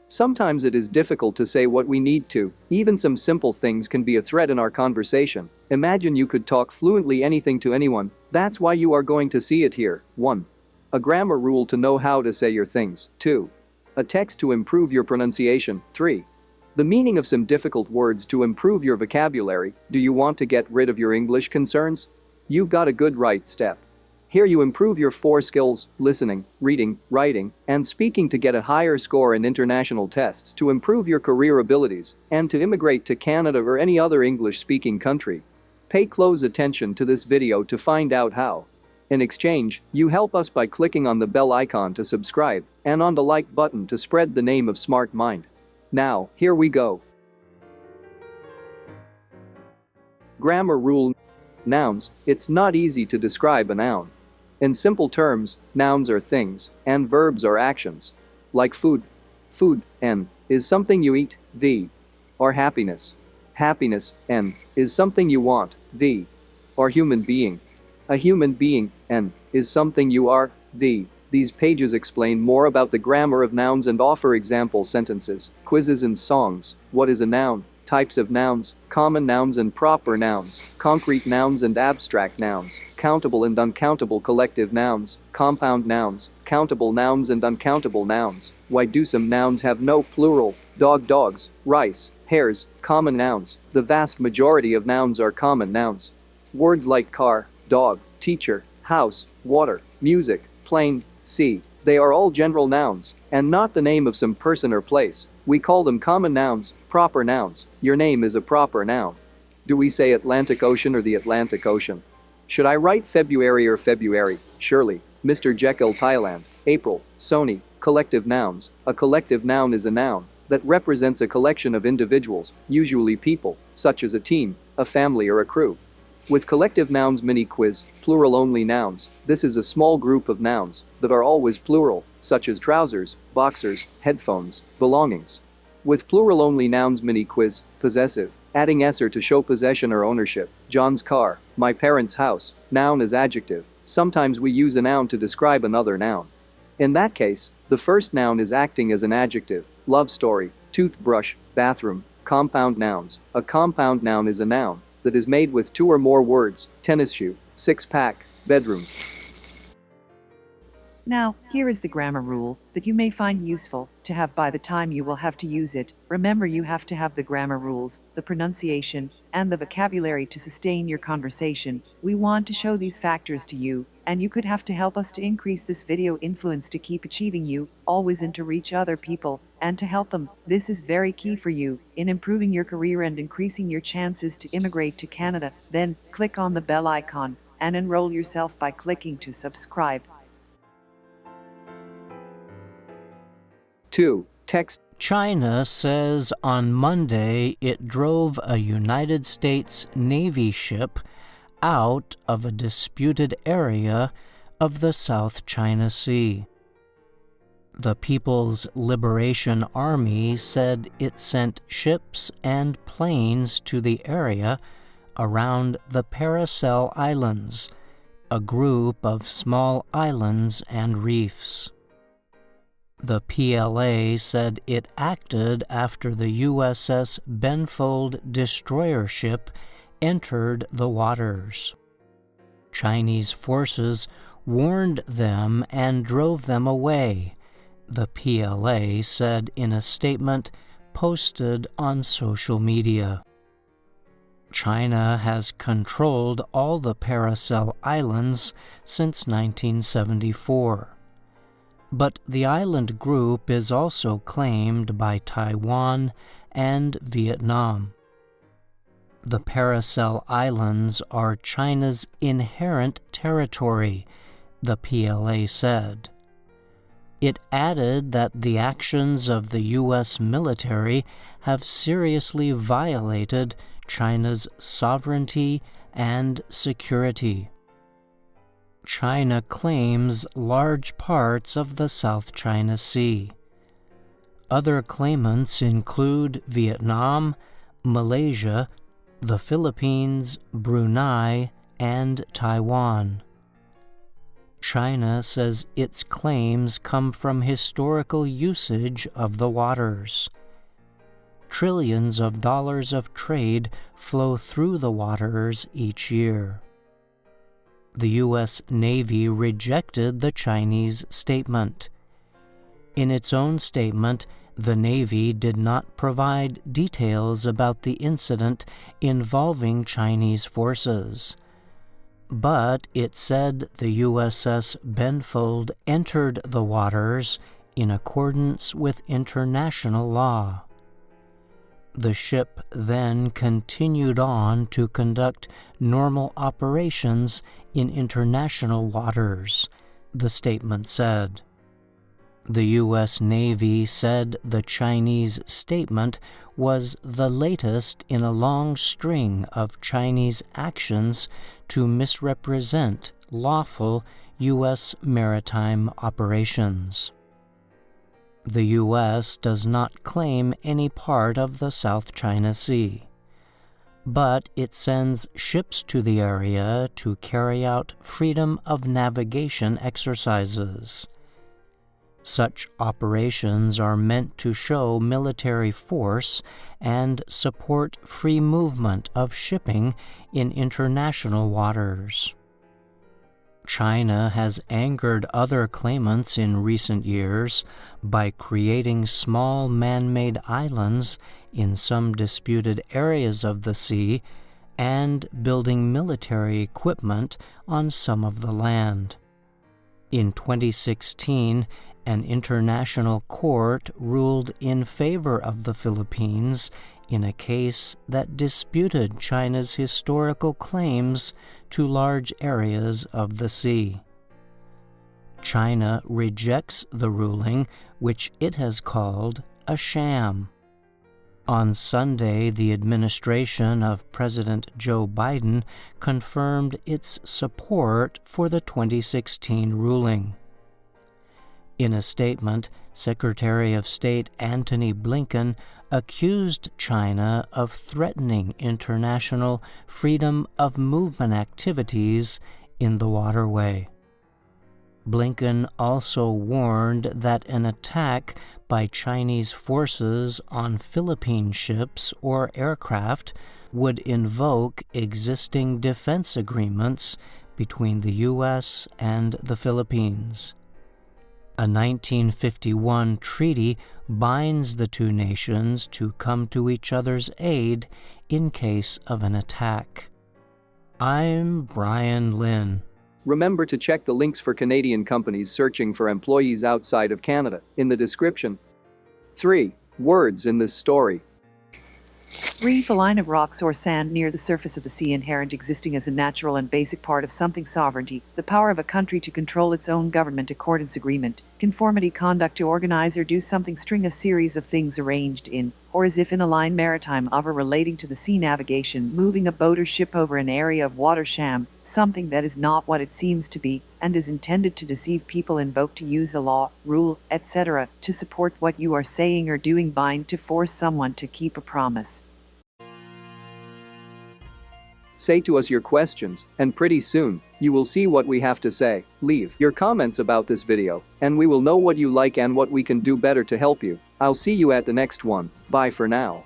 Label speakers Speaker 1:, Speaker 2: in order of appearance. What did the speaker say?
Speaker 1: Sometimes it is difficult to say what we need to. Even some simple things can be a threat in our conversation. Imagine you could talk fluently anything to anyone. That's why you are going to see it here. 1. A grammar rule to know how to say your things. 2. A text to improve your pronunciation. 3. The meaning of some difficult words to improve your vocabulary. Do you want to get rid of your English concerns? You've got a good right step. Here you improve your 4 skills: listening, reading, writing, and speaking to get a higher score in international tests, to improve your career abilities, and to immigrate to Canada or any other English-speaking country. Pay close attention to this video to find out how. In exchange, you help us by clicking on the bell icon to subscribe and on the like button to spread the name of Smart Mind. Now, here we go. Grammar rule. Nouns. It's not easy to describe a noun. In simple terms, nouns are things, and verbs are actions. Like food. Food, N, is something you eat, V. Or happiness. Happiness, N, is something you want, V. Or human being. A human being, N, is something you are, V. These pages explain more about the grammar of nouns and offer example sentences, quizzes and songs. What is a noun? Types of nouns, common nouns and proper nouns, concrete nouns and abstract nouns, countable and uncountable collective nouns, compound nouns, countable nouns and uncountable nouns. Why do some nouns have no plural? Dog, dogs, rice, hares. Common nouns. The vast majority of nouns are common nouns. Words like car, dog, teacher, house, water, music, plane, sea. They are all general nouns, and not the name of some person or place. We call them common nouns, proper nouns. Your name is a proper noun. Do we say Atlantic Ocean or the Atlantic Ocean? Should I write February or February? Surely. Mr. Jekyll, Thailand. April, Sony. Collective nouns. A collective noun is a noun that represents a collection of individuals, usually people, such as a team, a family or a crew. With collective nouns mini quiz, plural-only nouns. This is a small group of nouns that are always plural, such as trousers, boxers, headphones, belongings. With plural-only nouns mini quiz, possessive, adding -er to show possession or ownership. John's car, my parents' house. Noun as adjective. Sometimes we use a noun to describe another noun. In that case, the first noun is acting as an adjective. Love story, toothbrush, bathroom. Compound nouns. A compound noun is a noun that is made with 2 or more words: tennis shoe, 6-pack, bedroom.
Speaker 2: Now, here is the grammar rule that you may find useful to have by the time you will have to use it. Remember, you have to have the grammar rules, the pronunciation, and the vocabulary to sustain your conversation. We want to show these factors to you, and you could have to help us to increase this video influence to keep achieving you, always, and to reach other people, and to help them. This is very key for you in improving your career and increasing your chances to immigrate to Canada. Then, click on the bell icon and enroll yourself by clicking to subscribe.
Speaker 1: 2. Text.
Speaker 3: China says on Monday it drove a United States Navy ship out of a disputed area of the South China Sea. The People's Liberation Army said it sent ships and planes to the area around the Paracel Islands, a group of small islands and reefs. The PLA said it acted after the USS Benfold destroyer ship entered the waters. Chinese forces warned them and drove them away, the PLA said in a statement posted on social media. China has controlled all the Paracel Islands since 1974. But the island group is also claimed by Taiwan and Vietnam. The Paracel Islands are China's inherent territory, the PLA said. It added that the actions of the U.S. military have seriously violated China's sovereignty and security. China claims large parts of the South China Sea. Other claimants include Vietnam, Malaysia, the Philippines, Brunei, and Taiwan. China says its claims come from historical usage of the waters. Trillions of dollars of trade flow through the waters each year. The U.S. Navy rejected the Chinese statement. In its own statement, the Navy did not provide details about the incident involving Chinese forces, but it said the USS Benfold entered the waters in accordance with international law. The ship then continued on to conduct normal operations in international waters, the statement said. The U.S. Navy said the Chinese statement was the latest in a long string of Chinese actions to misrepresent lawful U.S. maritime operations. The U.S. does not claim any part of the South China Sea, but it sends ships to the area to carry out freedom of navigation exercises. Such operations are meant to show military force and support free movement of shipping in international waters. China has angered other claimants in recent years by creating small man-made islands in some disputed areas of the sea and building military equipment on some of the land. In 2016, an international court ruled in favor of the Philippines in a case that disputed China's historical claims to large areas of the sea. China rejects the ruling, which it has called a sham. On Sunday, the administration of President Joe Biden confirmed its support for the 2016 ruling. In a statement, Secretary of State Antony Blinken accused China of threatening international freedom of movement activities in the waterway. Blinken also warned that an attack by Chinese forces on Philippine ships or aircraft would invoke existing defense agreements between the U.S. and the Philippines. A 1951 treaty binds the two nations to come to each other's aid in case of an attack. I'm Brian Lynn.
Speaker 1: Remember to check the links for Canadian companies searching for employees outside of Canada in the description. 3. Words in this story.
Speaker 2: Reef, a line of rocks or sand near the surface of the sea, inherent, existing as a natural and basic part of something. Sovereignty, the power of a country to control its own government. Accordance, agreement. Conformity, conduct, to organize or do something. String, a series of things arranged in or as if in a line. Maritime, of or relating to the sea. Navigation, moving a boat or ship over an area of water. Sham, something that is not what it seems to be and is intended to deceive people. Invoke, to use a law, rule, etc., to support what you are saying or doing. Bind, to force someone to keep a promise.
Speaker 1: Say to us your questions, and pretty soon, you will see what we have to say. Leave your comments about this video, and we will know what you like and what we can do better to help you. I'll see you at the next one. Bye for now.